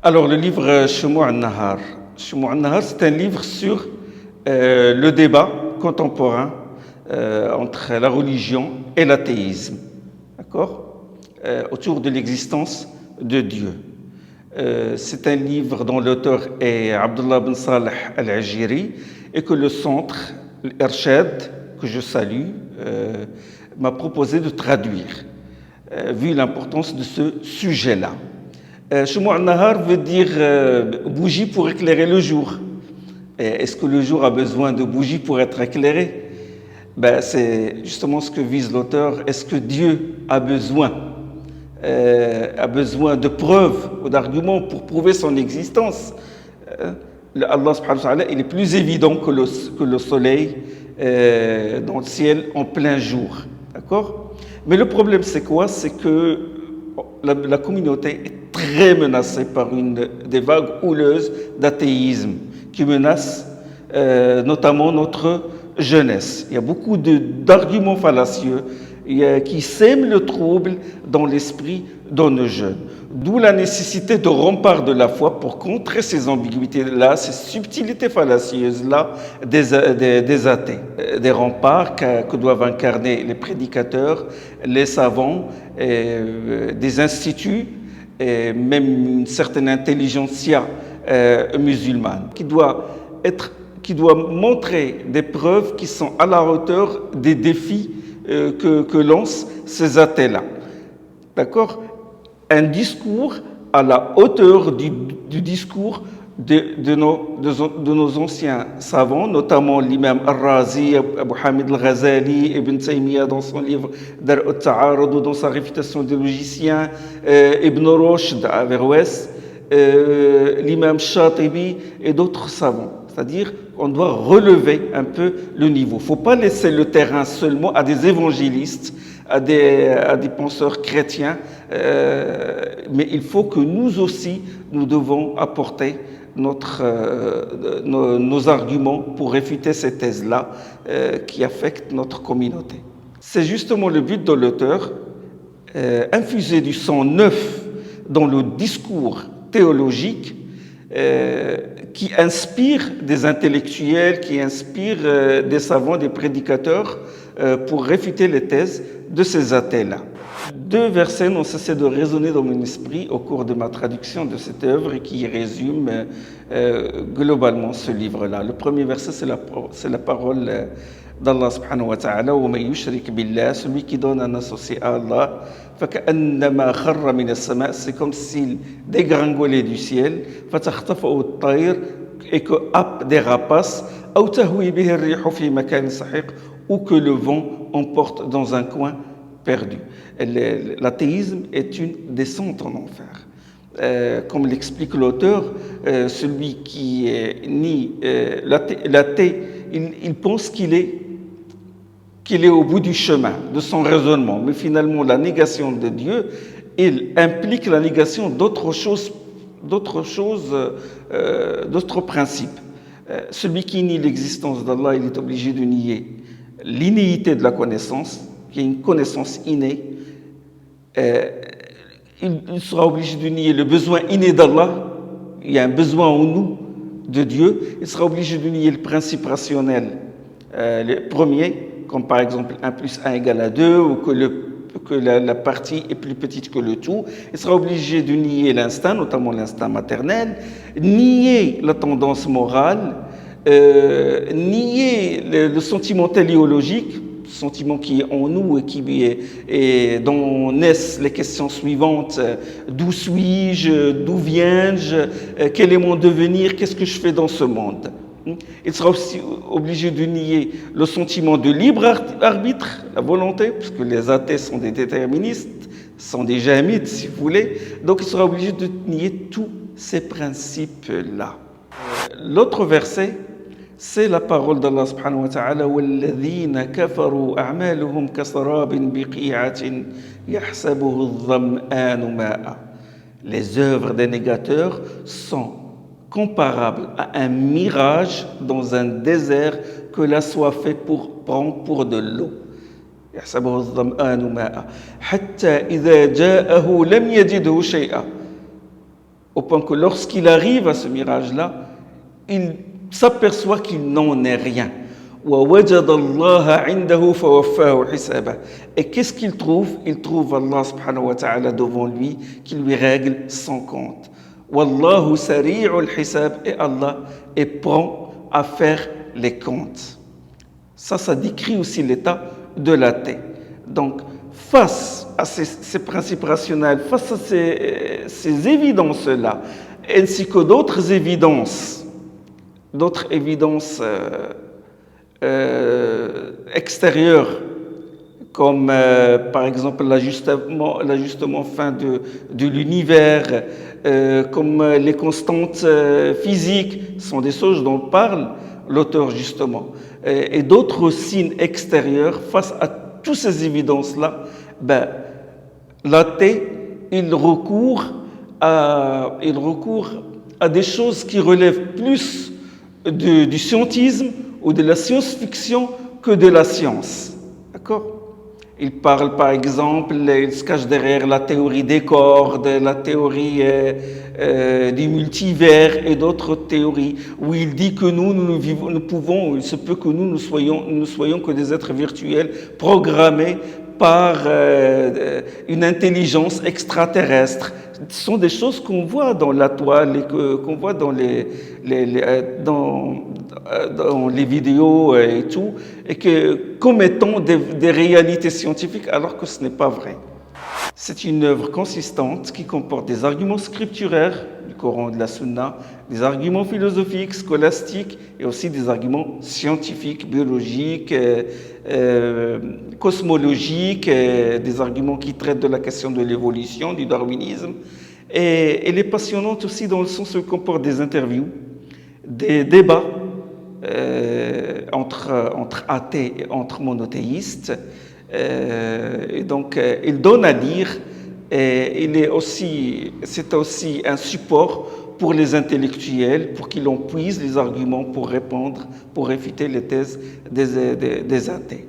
Alors, le livre Shumu' al-Nahar. Shumu' al-Nahar, c'est un livre sur le débat contemporain entre la religion et l'athéisme, d'accord, autour de l'existence de Dieu. C'est un livre dont l'auteur est Abdullah bin Saleh al-Ajiri et que le centre, l'Irshad, que je salue, m'a proposé de traduire, vu l'importance de ce sujet-là. Shumu' al-Nahar veut dire bougie pour éclairer le jour. Est-ce que le jour a besoin de bougies pour être éclairé? C'est justement ce que vise l'auteur. Est-ce que Dieu a besoin de preuves ou d'arguments pour prouver son existence? Allah subhanahu wa ta'ala, il est plus évident que le soleil dans le ciel en plein jour. D'accord? Mais le problème, c'est quoi? C'est que la communauté est très menacée par des vagues houleuses d'athéisme qui menacent notamment notre jeunesse. Il y a beaucoup d'arguments fallacieux qui sèment le trouble dans l'esprit de nos jeunes. D'où la nécessité de remparts de la foi pour contrer ces ambiguïtés-là, ces subtilités fallacieuses-là des athées. Des remparts que doivent incarner les prédicateurs, les savants, des instituts, et même une certaine intelligentsia musulmane, qui doit montrer des preuves qui sont à la hauteur des défis que lancent ces athées-là. D'accord? Un discours à la hauteur du discours de nos anciens savants, notamment l'imam Al-Razi, Abu Hamid Al-Ghazali, Ibn Taymiyyah dans son livre Dar al-Ta'arud ou dans sa réfutation des logiciens, Ibn Rushd à Averroès, l'imam Shatibi et d'autres savants. C'est-à-dire qu'on doit relever un peu le niveau. Il ne faut pas laisser le terrain seulement à des évangélistes, à des penseurs chrétiens, mais il faut que nous aussi, nous devons apporter nos arguments pour réfuter ces thèses-là qui affectent notre communauté. C'est justement le but de l'auteur, infuser du sang neuf dans le discours théologique qui inspire des intellectuels, qui inspire des savants, des prédicateurs pour réfuter les thèses de ces athées-là. Deux versets n'ont cessé de résonner dans mon esprit au cours de ma traduction de cette œuvre et qui résume globalement ce livre-là. Le premier verset, c'est la parole d'Allah subhanahu wa ta'ala, « Wa man yushrik billah » celui qui donne un associé à Allah, فَكَأَنَّمَا خَرَّ مِنَ السَّمَاءِ c'est comme s'il dégringolait du ciel, فَتَخْطَفَهُ الطَّيْرُ et que happe des rapaces, أَوْ تَهْوِي بِهِ الرِّيحُ فِي مَكَانٍ سَحِيقٍ ou que le vent emporte dans un coin perdu. L'athéisme est une descente en enfer. Comme l'explique l'auteur, celui qui nie l'athée, il pense qu'il est au bout du chemin de son raisonnement. Mais finalement, la négation de Dieu, il implique la négation d'autres principes. Celui qui nie l'existence d'Allah, il est obligé de nier l'innéité de la connaissance, qui est une connaissance innée. Il sera obligé de nier le besoin inné d'Allah. Il y a un besoin en nous de Dieu. Il sera obligé de nier le principe rationnel, le premier, comme par exemple 1 plus 1 égale à 2, ou que la partie est plus petite que le tout. Il sera obligé de nier l'instinct, notamment l'instinct maternel, nier la tendance morale, nier le sentiment téléologique, sentiment qui est en nous et dont naissent les questions suivantes. D'où suis-je? D'où viens-je? Quel est mon devenir? Qu'est-ce que je fais dans ce monde? Il sera aussi obligé de nier le sentiment de libre arbitre, la volonté, puisque les athées sont des déterministes, sont des jahmites, si vous voulez. Donc il sera obligé de nier tous ces principes-là. L'autre verset, c'est la parole d'Allah subhanahu wa ta'ala وَالَّذِينَ كَفَرُوا أَعْمَالُهُمْ كَسَرَابٍ بِقِيعَةٍ يَحْسَبُهُ الظَّمْآنُ مَاءً. Les œuvres des négateurs sont comparables à un mirage dans un désert que la soie fait prendre pour de l'eau. يحسبه الظمآن ماء حتى إذا جاءه لم يجده شيئا. au point que lorsqu'il arrive à ce mirage-là, il s'aperçoit qu'il n'en est rien. Et qu'est-ce qu'il trouve? Il trouve Allah subhanahu wa ta'ala devant lui qui lui règle son compte. Wallahu sari'ul hisab, et Allah est prompt à faire les comptes. Ça décrit aussi l'état de l'athée. Donc, face à ces principes rationnels, face à ces évidences-là, ainsi que d'autres évidences extérieures, comme par exemple l'ajustement fin de l'univers, comme les constantes physiques, sont des choses dont parle l'auteur justement, et d'autres signes extérieurs. Face à toutes ces évidences-là, l'athée, il recourt à des choses qui relèvent plus du scientisme ou de la science-fiction que de la science. D'accord? Il parle par exemple, il se cache derrière la théorie des cordes, la théorie du multivers et d'autres théories, où il dit que il se peut que nous soyons que des êtres virtuels programmés par une intelligence extraterrestre. Ce sont des choses qu'on voit dans la toile et qu'on voit dans les vidéos et tout, et comme étant des réalités scientifiques, alors que ce n'est pas vrai. C'est une œuvre consistante qui comporte des arguments scripturaires du Coran et de la Sunna, des arguments philosophiques, scolastiques, et aussi des arguments scientifiques, biologiques, cosmologiques, des arguments qui traitent de la question de l'évolution, du darwinisme. Et elle est passionnante aussi dans le sens où elle comporte des interviews, des débats entre athées et entre monothéistes. Et donc, il donne à lire, et c'est aussi un support pour les intellectuels, pour qu'ils en puisent les arguments pour répondre, pour réfuter les thèses des athées.